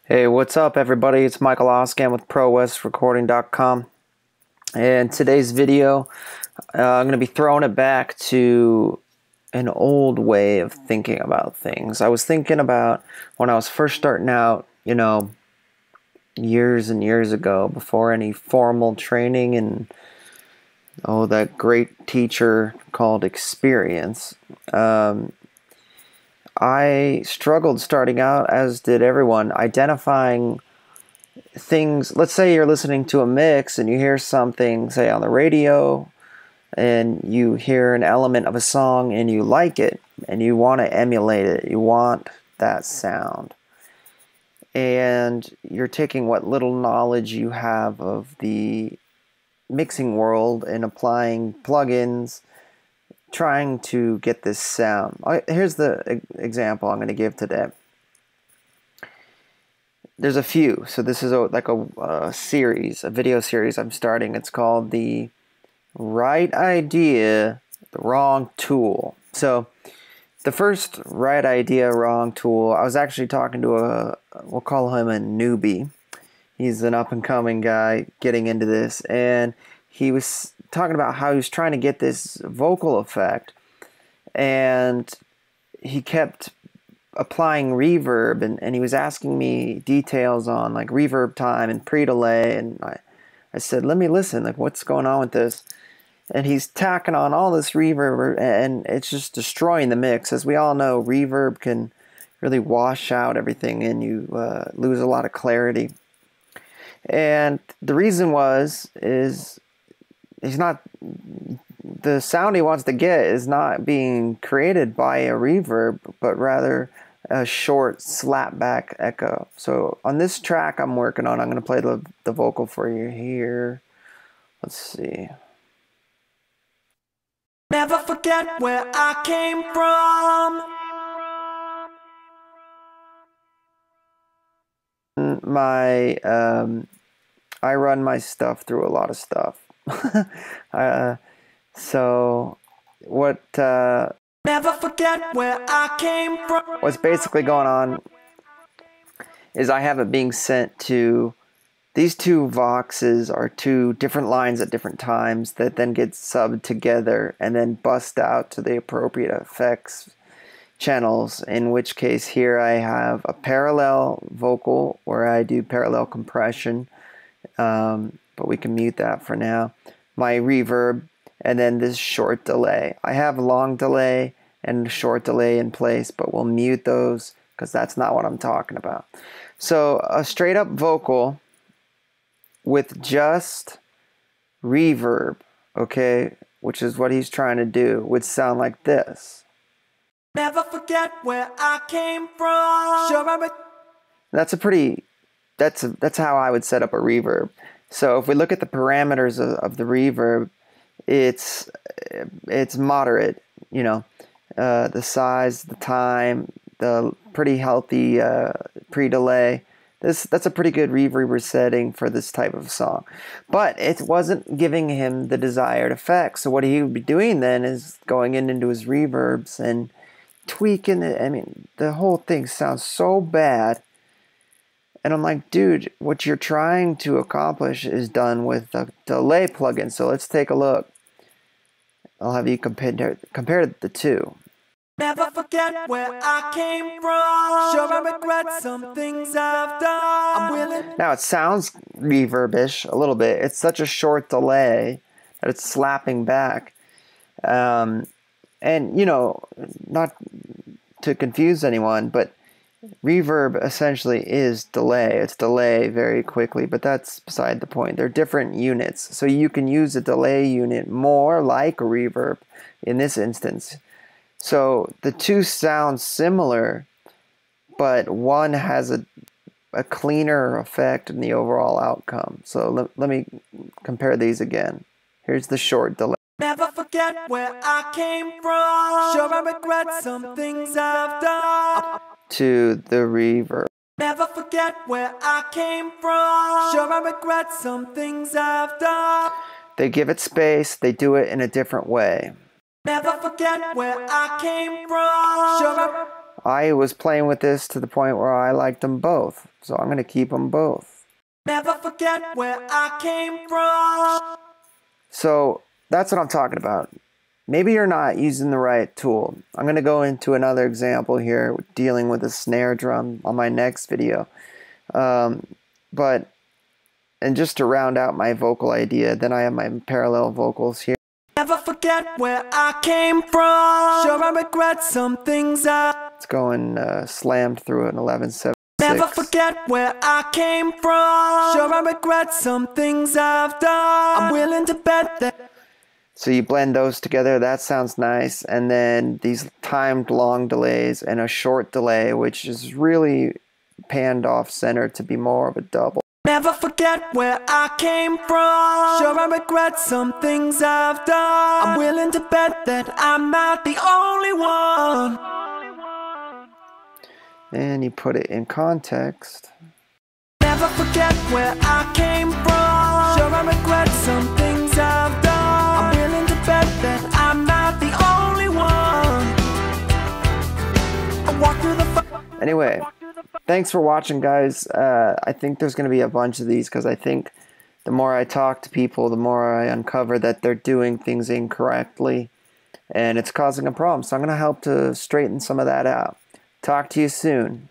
Hey, what's up, everybody? It's Michael Oskam with ProWestRecording.com. And today's video, I'm going to be throwing it back to an old way of thinking about things. I was thinking about when I was first starting out, years and years ago, before any formal training and, that great teacher called experience. I struggled starting out, as did everyone, identifying things. Let's say you're listening to a mix and you hear something, say on the radio, and you hear an element of a song and you like it and you want to emulate it. You want that sound. And you're taking what little knowledge you have of the mixing world and applying plugins, trying to get this sound. Here's the example I'm going to give today. There's a few. So this is like a series, a video series I'm starting. It's called The Right Idea, The Wrong Tool. So the first right idea, wrong tool, I was actually talking to we'll call him a newbie. He's an up-and-coming guy getting into this, and he was talking about how he was trying to get this vocal effect, and he kept applying reverb, and he was asking me details on like reverb time and pre-delay, and I said, let me listen, like what's going on with this? And he's tacking on all this reverb, and it's just destroying the mix. As we all know, reverb can really wash out everything, and you lose a lot of clarity. And the reason is he's not, the sound he wants to get is not being created by a reverb, but rather a short slapback echo. So on this track I'm working on, I'm going to play the vocal for you here. Let's see. Never forget where I came from. I run my stuff through a lot of stuff. So what Never forget where I came from. What's basically going on is I have it being sent to these two voxes, are two different lines at different times that then get subbed together and then bust out to the appropriate effects channels, in which case here I have a parallel vocal where I do parallel compression, but we can mute that for now, my reverb, and then this short delay. I have long delay and short delay in place, but we'll mute those because that's not what I'm talking about. So a straight up vocal with just reverb, okay, which is what he's trying to do, would sound like this. Never forget where I came from. Sure, That's how I would set up a reverb. So if we look at the parameters of the reverb, it's moderate, the size, the time, the pretty healthy pre-delay. That's a pretty good reverb setting for this type of song. But it wasn't giving him the desired effect. So what he would be doing then is going into his reverbs and tweaking it. I mean, the whole thing sounds so bad. And I'm like, dude, what you're trying to accomplish is done with the delay plugin. So let's take a look. I'll have you compare the two. never forget where I came from. Sure, I regret some things I've done. I'm willing. Now it sounds reverbish a little bit. It's such a short delay that it's slapping back. And, not to confuse anyone, but reverb essentially is delay. It's delay very quickly, but that's beside the point. They're different units. So you can use a delay unit more like a reverb in this instance. So the two sound similar, but one has a cleaner effect in the overall outcome. So let me compare these again. Here's the short delay. Never forget where I came from. Sure, I regret some things I've done. To the reverb. Never forget where I came from. Sure, I regret some things I've done. They give it space. They do it in a different way. Never forget where I came from. Sure, I was playing with this to the point where I liked them both, so I'm going to keep them both. Never forget where I came from. So that's what I'm talking about. Maybe you're not using the right tool. I'm going to go into another example here dealing with a snare drum on my next video. And just to round out my vocal idea, then I have my parallel vocals here. Never forget where I came from. Sure, I regret some things It's going slammed through an 11/7/6. Never forget where I came from. Sure, I regret some things I've done. I'm willing to bet that. So you blend those together, that sounds nice. And then these timed long delays and a short delay, which is really panned off center to be more of a double. Never forget where I came from. Sure, I regret some things I've done. I'm willing to bet that I'm not the only one. And you put it in context. Never forget where I came from. Sure, I regret some things I've done. I'm willing to bet that I'm not the only one. I walk through the Anyway, thanks for watching, guys. I think there's going to be a bunch of these because I think the more I talk to people, the more I uncover that they're doing things incorrectly and it's causing a problem. So I'm going to help to straighten some of that out. Talk to you soon.